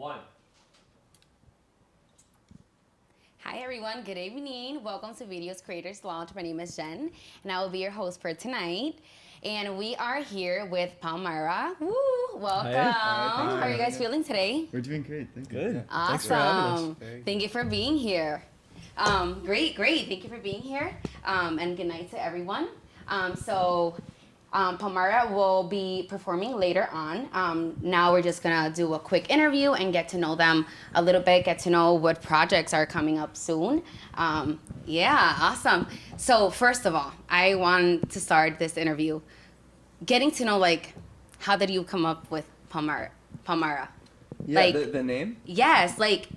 One. Hi everyone, good evening. Welcome to Videos Creators Lounge. My name is Jen, and I will be your host for tonight. And we are here with Palmyra. Woo! Welcome. Hi. How are you guys feeling today? We're doing great. Thank you. Good. Awesome. Thanks for having us. Thank you for being here. Great. Thank you for being here. And good night to everyone. Palmyra will be performing later on. Now we're just gonna do a quick interview and get to know them a little bit, get to know what projects are coming up soon. Yeah, awesome. So first of all, I want to start this interview getting to know, like, how did you come up with Palmyra? Yeah, like, the name? Yes, like,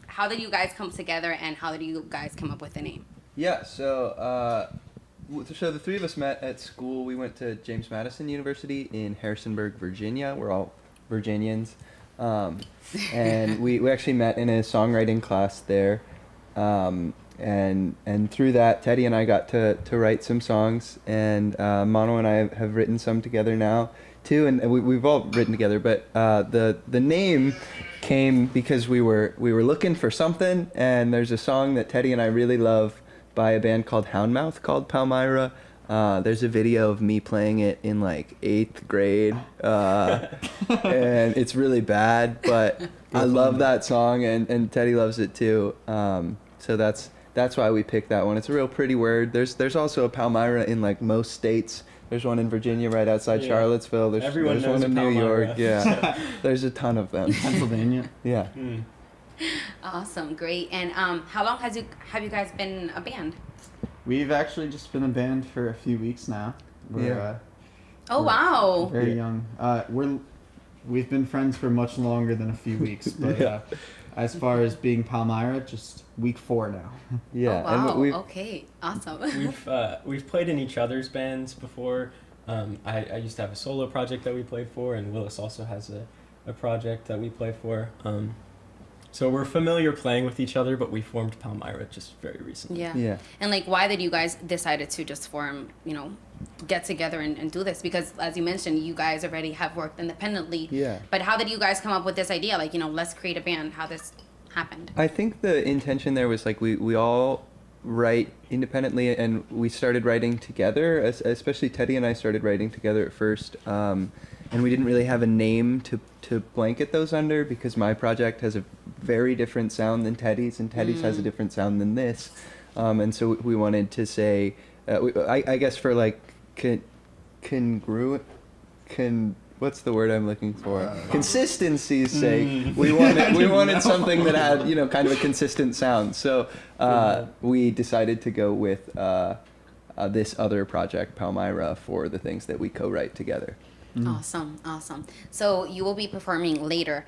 how did you guys come together and how did you guys come up with the name? Yeah, so the three of us met at school. We went to James Madison University in Harrisonburg, Virginia. We're all Virginians. And we actually met in a songwriting class there. And through that, Teddy and I got to write some songs. And Mānoa and I have written some together now, too. And we've all written together. But the name came because we were looking for something. And there's a song that Teddy and I really love by a band called Houndmouth called Palmyra. There's a video of me playing it in like 8th grade, and it's really bad, but I love that song, and Teddy loves it too. So that's why we picked that one. It's a real pretty word. There's also a Palmyra in like most states. There's one in Virginia right outside Charlottesville. There's one in New York. Yeah, there's a ton of them. Pennsylvania. Yeah. Awesome, great. And how long have you guys been a band? We've actually just been a band for a few weeks now. We're Wow. very young. We've been friends for much longer than a few weeks, but as far as being Palmyra, just week 4 now. Yeah. Oh, wow. And Okay. Awesome. We've played in each other's bands before. I used to have a solo project that we played for, and Willis also has a project that we play for. So we're familiar playing with each other, but we formed Palmyra just very recently. Yeah. And like, why did you guys decided to just form, get together and do this? Because as you mentioned, you guys already have worked independently. Yeah. But how did you guys come up with this idea? Like, let's create a band. How this happened? I think the intention there was like we all write independently, and we started writing together. Especially Teddy and I started writing together at first, and we didn't really have a name to blanket those under, because my project has a very different sound than Teddy's, and Teddy's has a different sound than this, and so we wanted to say, I guess for like congruent, what's the word I'm looking for? Consistency's sake, we wanted something that had kind of a consistent sound. So we decided to go with this other project, Palmyra, for the things that we co-write together. Awesome. So you will be performing later.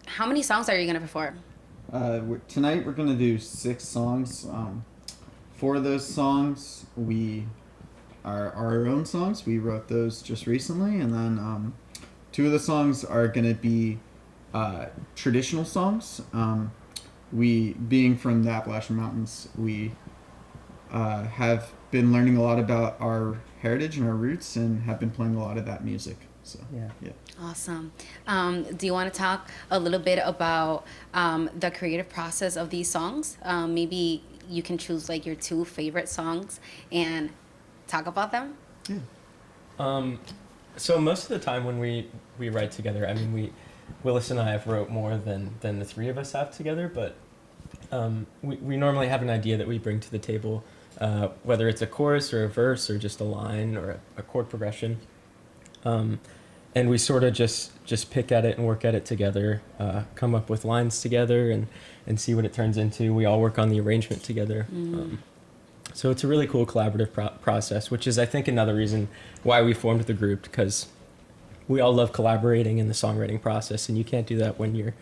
How many songs are you going to perform? Tonight we're going to do 6 songs. 4 of those songs are our own songs. We wrote those just recently. And then 2 of the songs are going to be traditional songs. We, being from the Appalachian Mountains, we have been learning a lot about our heritage and our roots, and have been playing a lot of that music. So yeah. Awesome. Do you want to talk a little bit about the creative process of these songs? Maybe you can choose like your 2 favorite songs and talk about them. Yeah. So most of the time when we write together, I mean, Willis and I have wrote more than the 3 of us have together, but we normally have an idea that we bring to the table, whether it's a chorus or a verse or just a line or a chord progression. And we sort of just pick at it and work at it together, come up with lines together and see what it turns into. We all work on the arrangement together. So it's a really cool collaborative process, which is, I think, another reason why we formed the group, because we all love collaborating in the songwriting process, and you can't do that when you're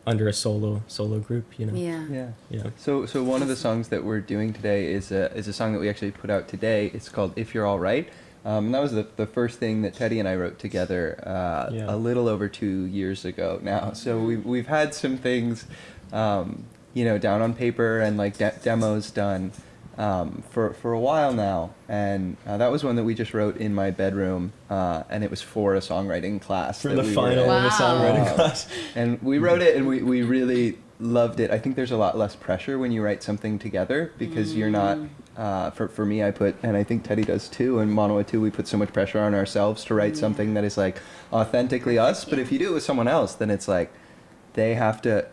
under a solo group, Yeah. So one of the songs that we're doing today is a song that we actually put out today. It's called "If You're All Right." And that was the first thing that Teddy and I wrote together a little over 2 years ago now. So we've had some things, down on paper and like demos done. for a while now, and that was one that we just wrote in my bedroom, and it was for a songwriting class. For that the we final were of a songwriting class. And we wrote it, and we really loved it. I think there's a lot less pressure when you write something together, because you're not, for me, I put, and I think Teddy does too, and Mānoa too, we put so much pressure on ourselves to write something that is like authentically us, but if you do it with someone else, then it's like, they have to,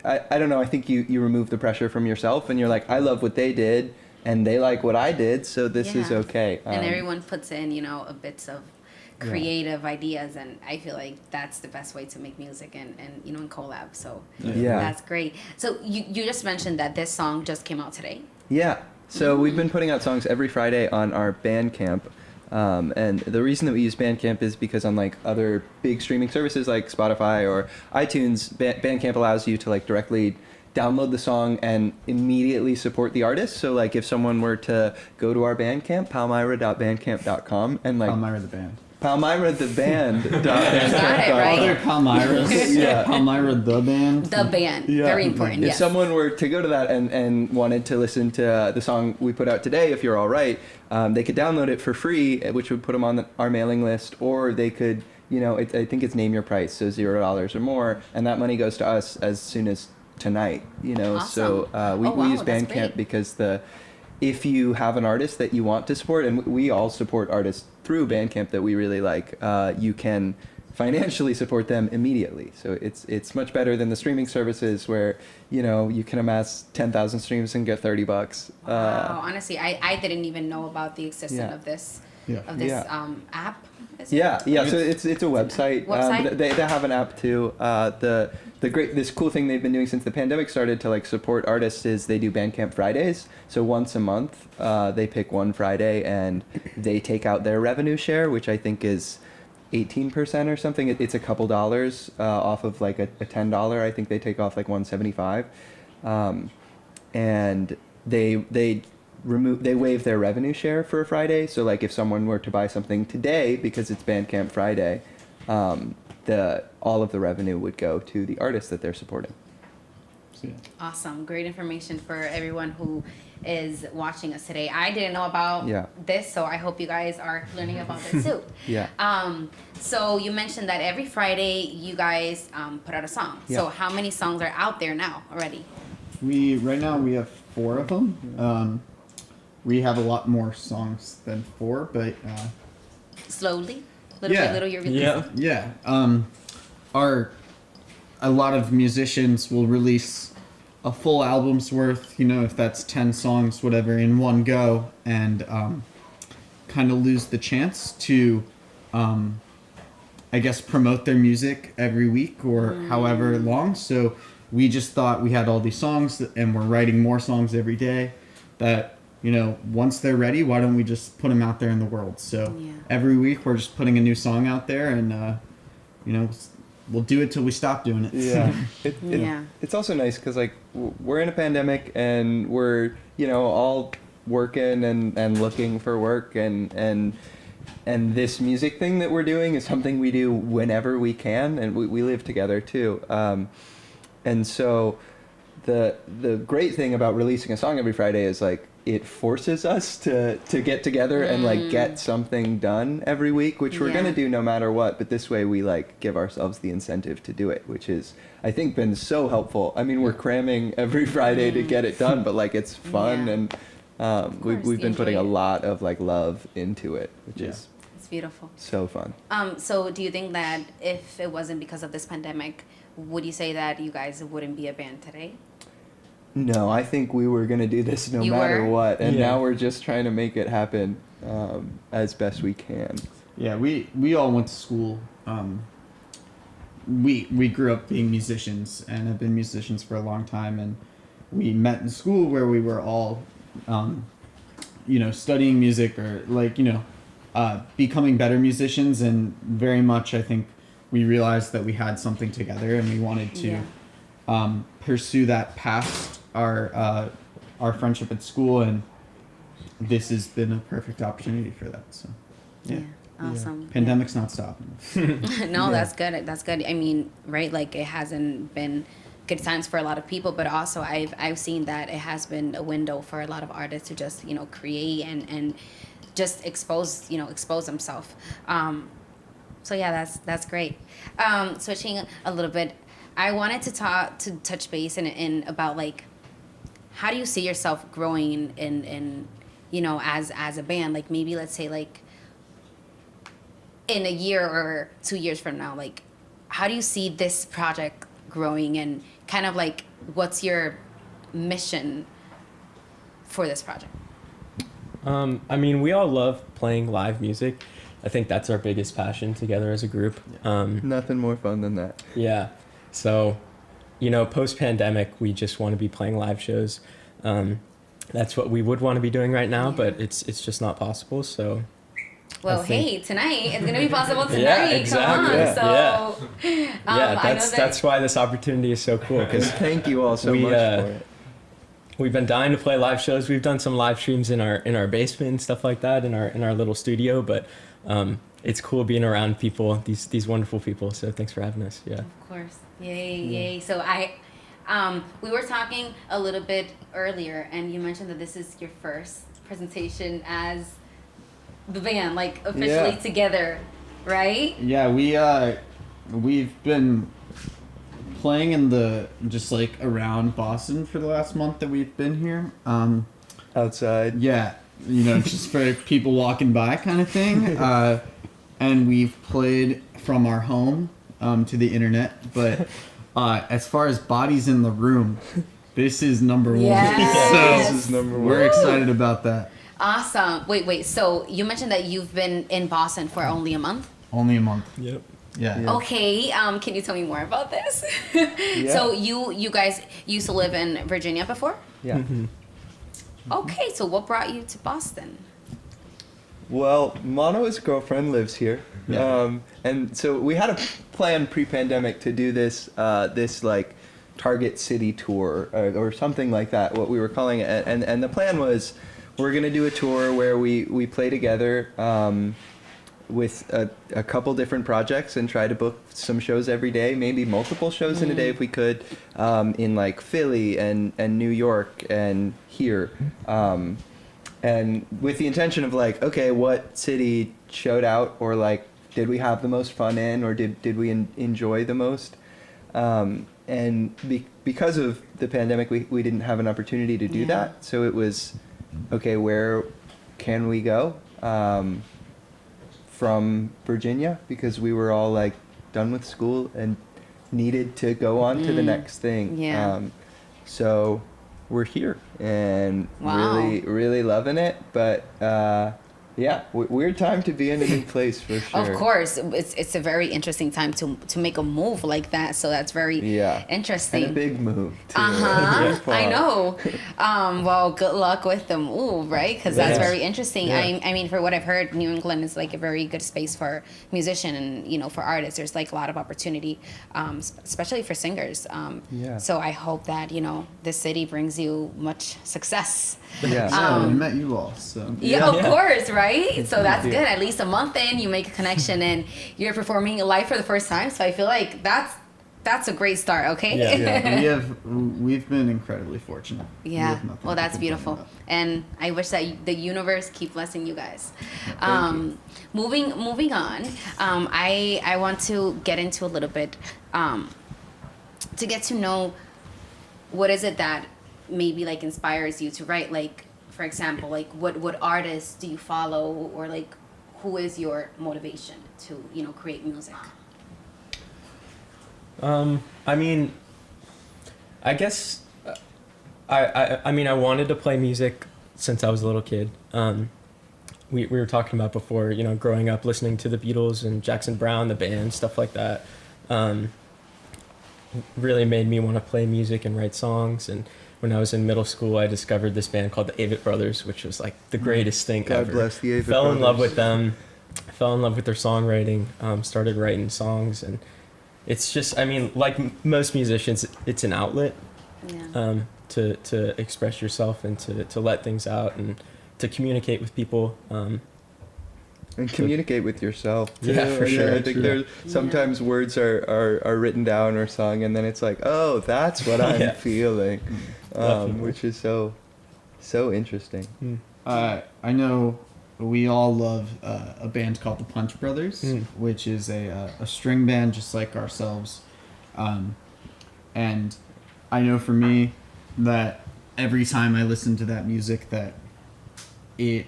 I don't know, I think you remove the pressure from yourself, and you're like, I love what they did, and they like what I did, so this is okay. And everyone puts in, a bits of creative ideas, and I feel like that's the best way to make music and in collab. So that's great. So you just mentioned that this song just came out today. Yeah. So we've been putting out songs every Friday on our Bandcamp. And the reason that we use Bandcamp is because unlike other big streaming services like Spotify or iTunes, Bandcamp allows you to like directly download the song and immediately support the artist. So like if someone were to go to our Bandcamp, palmyra.bandcamp.com, and like Palmyra the band. Palmyra the band. Got it, right? Other Palmyras. Yeah. Palmyra the band. The band. Yeah. Very important. If Yes. someone were to go to that and wanted to listen to the song we put out today, If You're All Right, they could download it for free, which would put them on our mailing list, or they could, I think it's name your price, so $0 or more, and that money goes to us as soon as tonight. Awesome. So we use that's Bandcamp great. because if you have an artist that you want to support, and we all support artists through Bandcamp that we really like, you can financially support them immediately. So it's much better than the streaming services where, you can amass 10,000 streams and get $30. Wow, honestly, I didn't even know about the existence of this app. Is it? Yeah. So it's a website. But they have an app too. This cool thing they've been doing since the pandemic started to like support artists is they do Bandcamp Fridays. So once a month, they pick one Friday and they take out their revenue share, which I think is 18% or something. It's a couple dollars off of like a $10. I think they take off like $175, and they waive their revenue share for a Friday. So like if someone were to buy something today because it's Bandcamp Friday, all of the revenue would go to the artist that they're supporting. So, yeah. Awesome. Great information for everyone who is watching us today. I didn't know about this, so I hope you guys are learning about this too. So you mentioned that every Friday you guys put out a song. Yeah. So how many songs are out there now already? Right now we have 4 of them. We have a lot more songs than 4, but Slowly, little by little, you're releasing. A lot of musicians will release a full album's worth, if that's 10 songs, whatever, in one go, and kind of lose the chance to, I guess, promote their music every week or however long. So we just thought we had all these songs, and we're writing more songs every day, that, once they're ready, why don't we just put them out there in the world? So every week we're just putting a new song out there, and, we'll do it till we stop doing it. Yeah. It's also nice because like we're in a pandemic and we're all working and looking for work, and this music thing that we're doing is something we do whenever we can, and we live together too. And so the great thing about releasing a song every Friday is like it forces us to get together and like get something done every week, which we're gonna do no matter what, but this way we like give ourselves the incentive to do it, which is I think been so helpful. I mean, we're cramming every Friday to get it done, but like it's fun, and we've been putting a lot of like love into it, which is it's beautiful, so fun. So do you think that if it wasn't because of this pandemic, would you say that you guys wouldn't be a band today? No, I think we were going to do this no matter what, and now we're just trying to make it happen as best we can. Yeah, we all went to school. We grew up being musicians and have been musicians for a long time, and we met in school where we were all, studying music or like, becoming better musicians, and very much I think we realized that we had something together and we wanted to pursue that past our friendship at school, and this has been a perfect opportunity for that. So awesome. Pandemic's not stopping us. No, that's good. I mean, right, like it hasn't been good times for a lot of people, but also I've seen that it has been a window for a lot of artists to just, you know, create and just expose themselves. So yeah, that's great. Switching a little bit, I wanted to touch base in about like, how do you see yourself growing in you know, as a band? Like maybe let's say like in a year or 2 years from now, like how do you see this project growing, and kind of like what's your mission for this project? I mean, we all love playing live music. I think that's our biggest passion together as a group. Nothing more fun than that. Yeah. So, you know, post-pandemic, we just want to be playing live shows. That's what we would want to be doing right now, but it's just not possible. So, well, hey, tonight it's gonna be possible tonight. Yeah, exactly. Come on. So, that's why this opportunity is so cool. Because Thank you all so much for it. We've been dying to play live shows. We've done some live streams in our basement and stuff like that in our little studio, but it's cool being around people, these wonderful people. So thanks for having us. Yeah. Of course. Yay. So we were talking a little bit earlier, and you mentioned that this is your first presentation as the band, like officially together, right? Yeah, we've been playing in just like around Boston for the last month that we've been here. Outside. Yeah, you know, just for people walking by kind of thing. And we've played from our home to the internet, but as far as bodies in the room, this is number one. Yes. So This is number one. we're excited about that. Awesome. Wait. So you mentioned that you've been in Boston for only a month? Only a month. Yep. Yeah. Okay. Can you tell me more about this? Yeah. So you guys used to live in Virginia before? Yeah. Mm-hmm. Okay. So what brought you to Boston? Well, Mānoa's girlfriend lives here, Yeah. and so we had a plan pre-pandemic to do this like Target City tour or something like that, what we were calling it, and the plan was we're gonna do a tour where we play together with a couple different projects and try to book some shows every day, maybe multiple shows in a day if we could, in like Philly and New York and here. And with the intention of like, okay, what city showed out, or like, did we have the most fun in, or did we enjoy the most? And because of the pandemic, we didn't have an opportunity to do Yeah. that. So it was, okay, where can we go from Virginia? Because we were all like done with school and needed to go on to the next thing. Yeah. So we're here and Wow. really loving it, but yeah, weird time to be in a new place for sure. Of course, it's a very interesting time to make a move like that. So that's very interesting. And a big move too. I know. Well, good luck with the move, right? Because that's Yes. very interesting. Yeah. I mean, for what I've heard, New England is like a very good space for musician and, you know, for artists. There's like a lot of opportunity, especially for singers. Yeah. So I hope that, you know, this city brings you much success. Yeah. Yeah, we met you all, so. Yeah, of Yeah. course, right? So that's Yeah. good. At least a month in, you make a connection and you're performing live for the first time. So I feel like that's a great start. Okay. Yeah. We've been incredibly fortunate. We Yeah. have nothing Well, to that's complain beautiful, about. and I wish that the universe keep blessing you guys. you. Moving on. I want to get into a little bit to get to know what is it that maybe like inspires you to write. Like, for example, like what artists do you follow, or like who is your motivation to, you know, create music? I mean, I guess I mean, I wanted to play music since I was a little kid. We were talking about before, you know, growing up listening to the Beatles and Jackson Browne, the band, stuff like that. Really made me want to play music and write songs. And when I was in middle school, I discovered this band called the Avett Brothers, which was like the greatest thing God ever. bless the Avett Fell in love Brothers. with them. Fell in love with their songwriting. Started writing songs, and it's just, I mean, like most musicians, it's an outlet Yeah. to express yourself and to let things out and to communicate with people. And communicate with yourself too. Yeah, for sure. I think there's sometimes words are written down or sung, and then it's like, oh, that's what I'm feeling, which is so interesting. I know we all love a band called the Punch Brothers, which is a string band just like ourselves. And I know for me that every time I listen to that music that it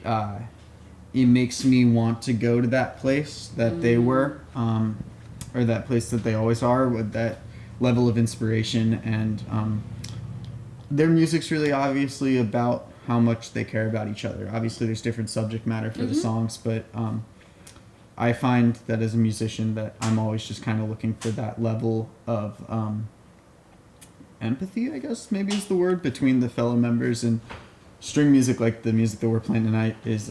makes me want to go to that place that they were, or that place that they always are, with that level of inspiration. And their music's really obviously about how much they care about each other. Obviously there's different subject matter for the songs, but I find that as a musician that I'm always just kind of looking for that level of empathy, I guess maybe is the word, between the fellow members. And string music, like the music that we're playing tonight, is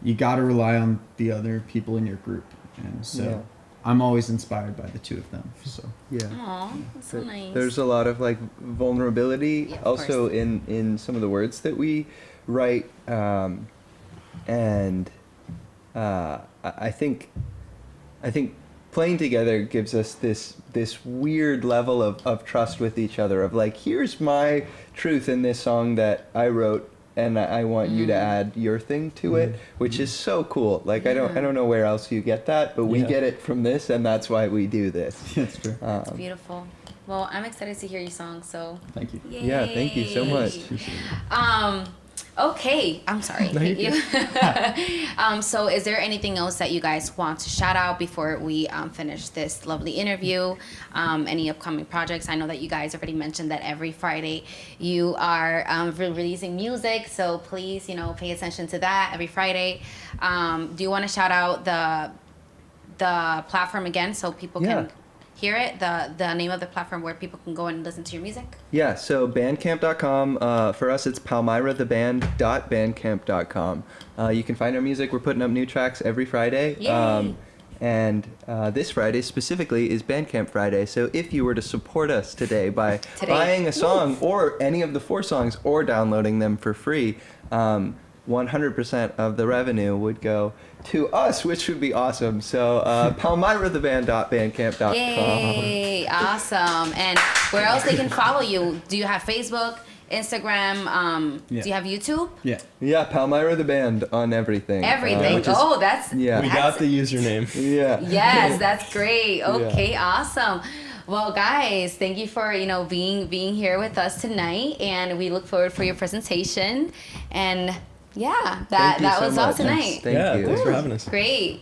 you gotta rely on the other people in your group. And so I'm always inspired by the two of them. So Aw, that's so nice. There's a lot of like vulnerability also in some of the words that we write, and I think playing together gives us this weird level of trust with each other, of like, here's my truth in this song that I wrote, and I want you to add your thing to it, which is so cool. Like I don't know where else you get that, but we get it from this, and that's why we do this. that's true. It's beautiful. Well, I'm excited to hear your song, so Thank you. yay. Yeah, thank you so much. Okay, I'm sorry. No, you're So is there anything else that you guys want to shout out before we finish this lovely interview? Any upcoming projects? I know that you guys already mentioned that every Friday you are releasing music, so please, pay attention to that every Friday. Do you want to shout out the platform again so people can hear it? The name of the platform where people can go and listen to your music? Yeah, so bandcamp.com. For us, it's palmyrahtheband.bandcamp.com. You can find our music. We're putting up new tracks every Friday. Yay. And this Friday specifically is Bandcamp Friday. So if you were to support us today by buying a song or any of the 4 songs or downloading them for free, 100% of the revenue would go to us, which would be awesome. So palmyrahtheband.bandcamp.com. Yay, awesome. And where else they can follow you? Do you have Facebook, Instagram? Do you have YouTube? Yeah, Palmyra the Band on everything. Everything. That's We got the username. Yeah. Yes, that's great. Okay, awesome. Well, guys, thank you for being here with us tonight, and we look forward for your presentation. And that Thank you was so all much. tonight. Thank you. Thanks for having us. Great.